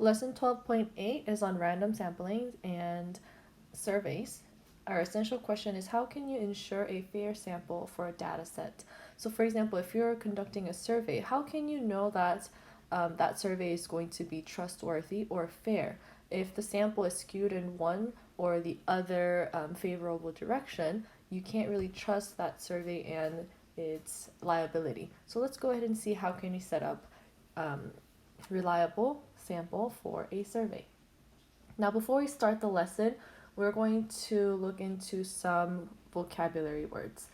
Lesson 12.8 is on random sampling and surveys. Our essential question is, how can you ensure a fair sample for a data set? So for example, if you're conducting a survey, how can you know that that survey is going to be trustworthy or fair? If the sample is skewed in one or the other favorable direction, you can't really trust that survey and its liability. So let's go ahead and see how can we set up reliable sample for a survey. Now, before we start the lesson, we're going to look into some vocabulary words.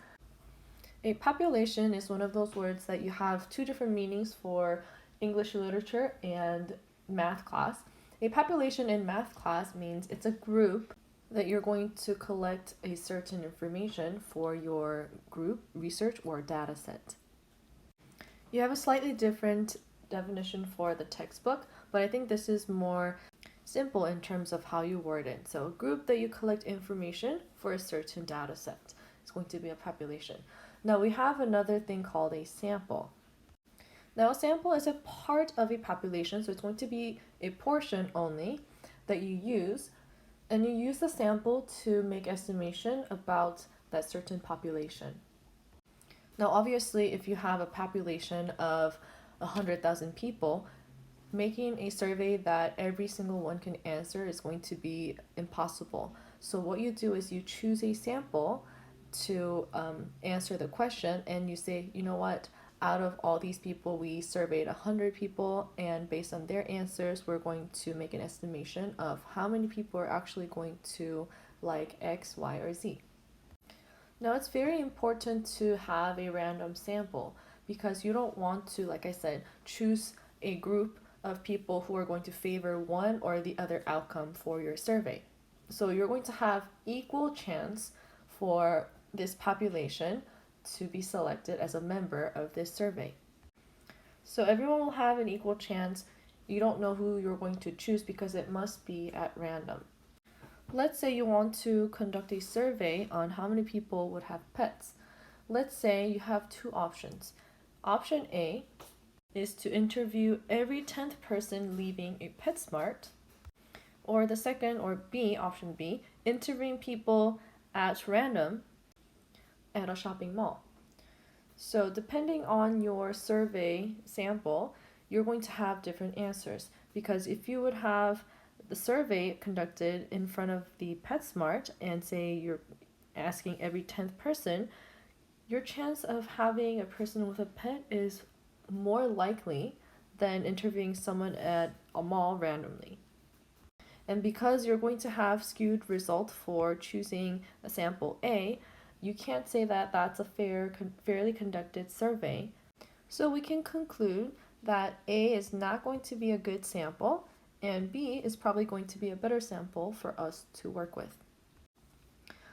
A population is one of those words that you have two different meanings for English literature and math class. A population in math class means it's a group that you're going to collect a certain information for your group research or data set. You have a slightly different definition for the textbook, but I think this is more simple in terms of how you word it. So a group that you collect information for a certain data set is going to be a population. Now we have another thing called a sample. Now a sample is a part of a population, so it's going to be a portion only that you use, and you use the sample to make estimation about that certain population. Now obviously, if you have a population of 100,000 people, making a survey that every single one can answer is going to be impossible. So what you do is you choose a sample to answer the question, and you say, you know what, out of all these people, we surveyed 100 people, and based on their answers, we're going to make an estimation of how many people are actually going to like X, Y, or Z. Now it's very important to have a random sample because you don't want to, like I said, choose a group of people who are going to favor one or the other outcome for your survey. So you're going to have equal chance for this population to be selected as a member of this survey. So everyone will have an equal chance. You don't know who you're going to choose because it must be at random. Let's say you want to conduct a survey on how many people would have pets. Let's say you have two options. Option A is to interview every 10th person leaving a PetSmart, or the second, or B, option B, interviewing people at random at a shopping mall. So depending on your survey sample, you're going to have different answers, because if you would have the survey conducted in front of the PetSmart and say you're asking every 10th person, your chance of having a person with a pet is more likely than interviewing someone at a mall randomly. And because you're going to have skewed result for choosing a sample A, you can't say that that's a fairly conducted survey. So we can conclude that A is not going to be a good sample, and B is probably going to be a better sample for us to work with.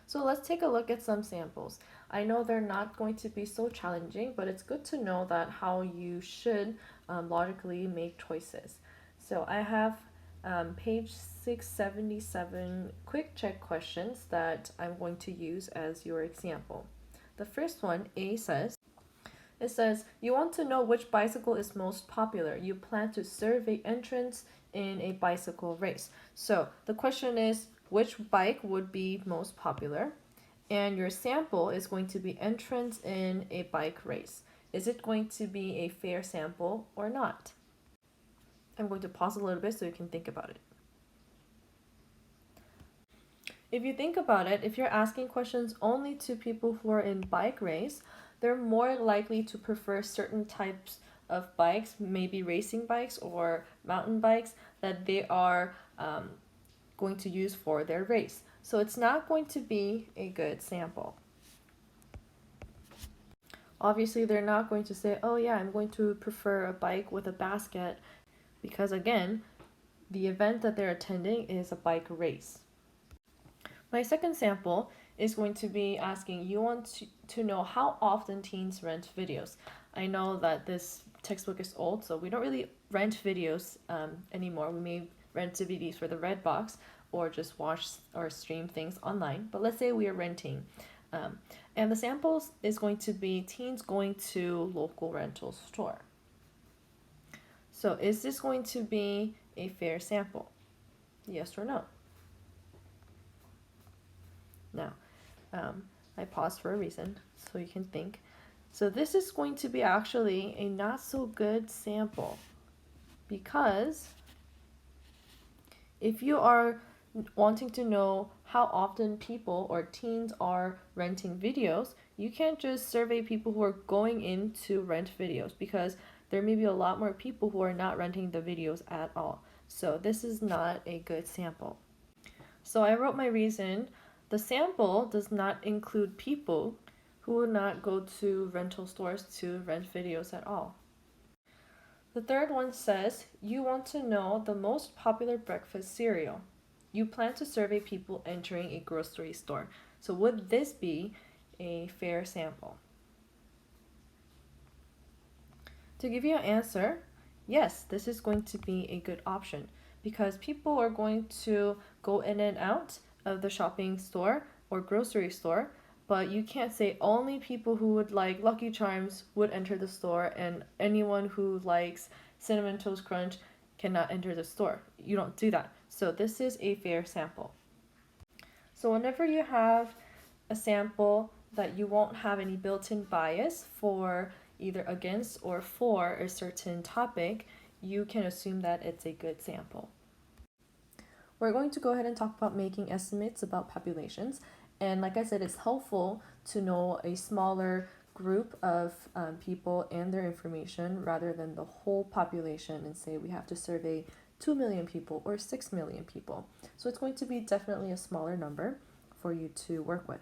So let's take a look at some samples. I know they're not going to be so challenging, but it's good to know that how you should logically make choices. So I have page 677 quick check questions that I'm going to use as your example. The first one, A says, you want to know which bicycle is most popular. You plan to survey entrants in a bicycle race. So the question is, which bike would be most popular? And your sample is going to be entrants in a bike race. Is it going to be a fair sample or not? I'm going to pause a little bit so you can think about it. If you think about it, if you're asking questions only to people who are in bike race, they're more likely to prefer certain types of bikes, maybe racing bikes or mountain bikes, that they are going to use for their race. So it's not going to be a good sample. Obviously, they're not going to say, oh yeah, I'm going to prefer a bike with a basket, because again, the event that they're attending is a bike race. My second sample is going to be asking, you want to know how often teens rent videos. I know that this textbook is old, so we don't really rent videos anymore. We may rent DVDs for the red box or just watch or stream things online. But let's say we are renting. And the samples is going to be teens going to local rental store. So is this going to be a fair sample? Yes or no? Now, I paused for a reason so you can think. So this is going to be actually a not so good sample, because if you are wanting to know how often people or teens are renting videos, you can't just survey people who are going in to rent videos, because there may be a lot more people who are not renting the videos at all. So this is not a good sample. So I wrote my reason. The sample does not include people who would not go to rental stores to rent videos at all. The third one says, you want to know the most popular breakfast cereal. You plan to survey people entering a grocery store. So would this be a fair sample? To give you an answer, yes, this is going to be a good option, because people are going to go in and out of the shopping store or grocery store, but you can't say only people who would like Lucky Charms would enter the store and anyone who likes Cinnamon Toast Crunch cannot enter the store. You don't do that. So this is a fair sample. So whenever you have a sample that you won't have any built-in bias for either against or for a certain topic, you can assume that it's a good sample. We're going to go ahead and talk about making estimates about populations. And like I said, it's helpful to know a smaller group of people and their information rather than the whole population and say we have to survey 2 million people or 6 million people. So it's going to be definitely a smaller number for you to work with.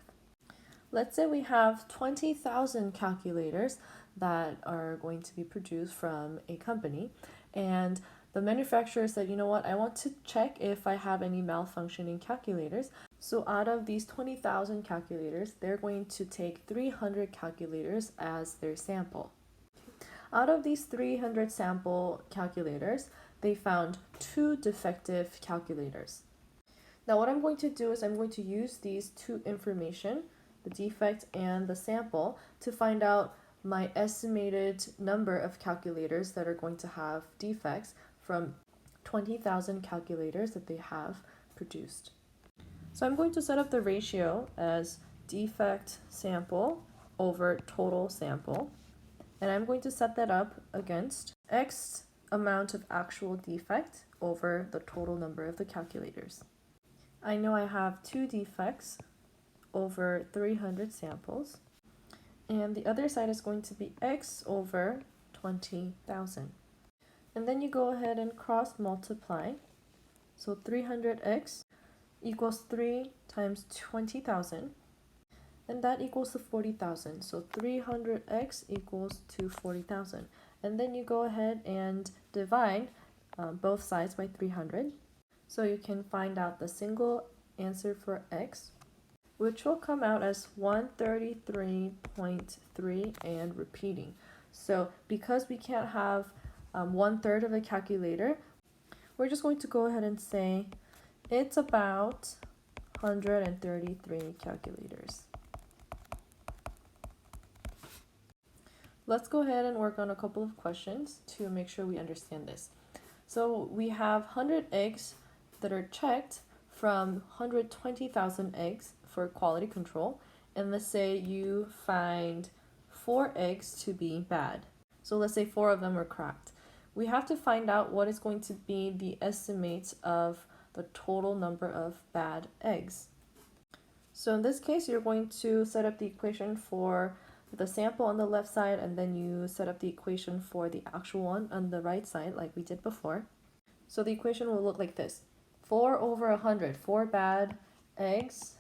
Let's say we have 20,000 calculators that are going to be produced from a company, and the manufacturer said, you know what, I want to check if I have any malfunctioning calculators. So out of these 20,000 calculators, they're going to take 300 calculators as their sample. Out of these 300 sample calculators, they found 2 defective calculators. Now what I'm going to do is I'm going to use these two information, the defect and the sample, to find out my estimated number of calculators that are going to have defects from 20,000 calculators that they have produced. So I'm going to set up the ratio as defect sample over total sample, and I'm going to set that up against X amount of actual defect over the total number of the calculators. I know I have 2 defects over 300 samples, and the other side is going to be X over 20,000. And then you go ahead and cross multiply. So 300x equals 3 times 20,000, and that equals to 40,000. So 300x equals to 40,000. And then you go ahead and divide both sides by 300. So you can find out the single answer for x, which will come out as 133.3 and repeating. So because we can't have 1/3 of a calculator, we're just going to go ahead and say it's about 133 calculators. Let's go ahead and work on a couple of questions to make sure we understand this. So we have 100 eggs that are checked from 120,000 eggs for quality control, and let's say you find 4 eggs to be bad. So let's say 4 of them are cracked. We have to find out what is going to be the estimate of the total number of bad eggs. So in this case, you're going to set up the equation for the sample on the left side, and then you set up the equation for the actual one on the right side like we did before. So the equation will look like this: 4 over 100, 4 bad eggs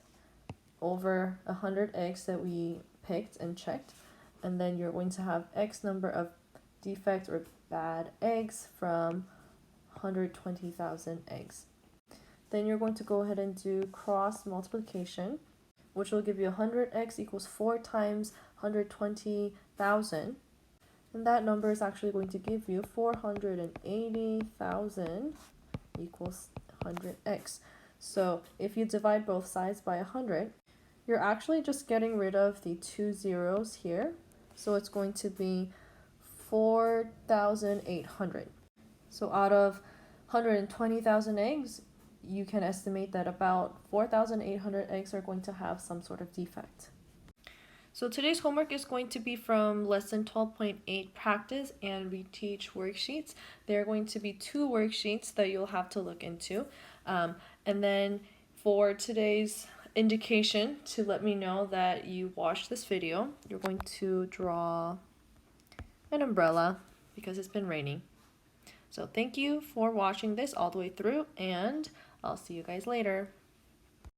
over 100 eggs that we picked and checked, and then you're going to have X number of defect or bad eggs from 120,000 eggs. Then you're going to go ahead and do cross multiplication, which will give you 100x equals 4 times 120,000, and that number is actually going to give you 480,000 equals 100x. So if you divide both sides by 100, you're actually just getting rid of the 2 zeros here, so it's going to be 4,800. So out of 120,000 eggs, you can estimate that about 4,800 eggs are going to have some sort of defect. So today's homework is going to be from lesson 12.8 practice and reteach worksheets. There are going to be 2 worksheets that you'll have to look into. And then for today's indication to let me know that you watched this video, you're going to draw an umbrella because it's been raining. So thank you for watching this all the way through, and I'll see you guys later.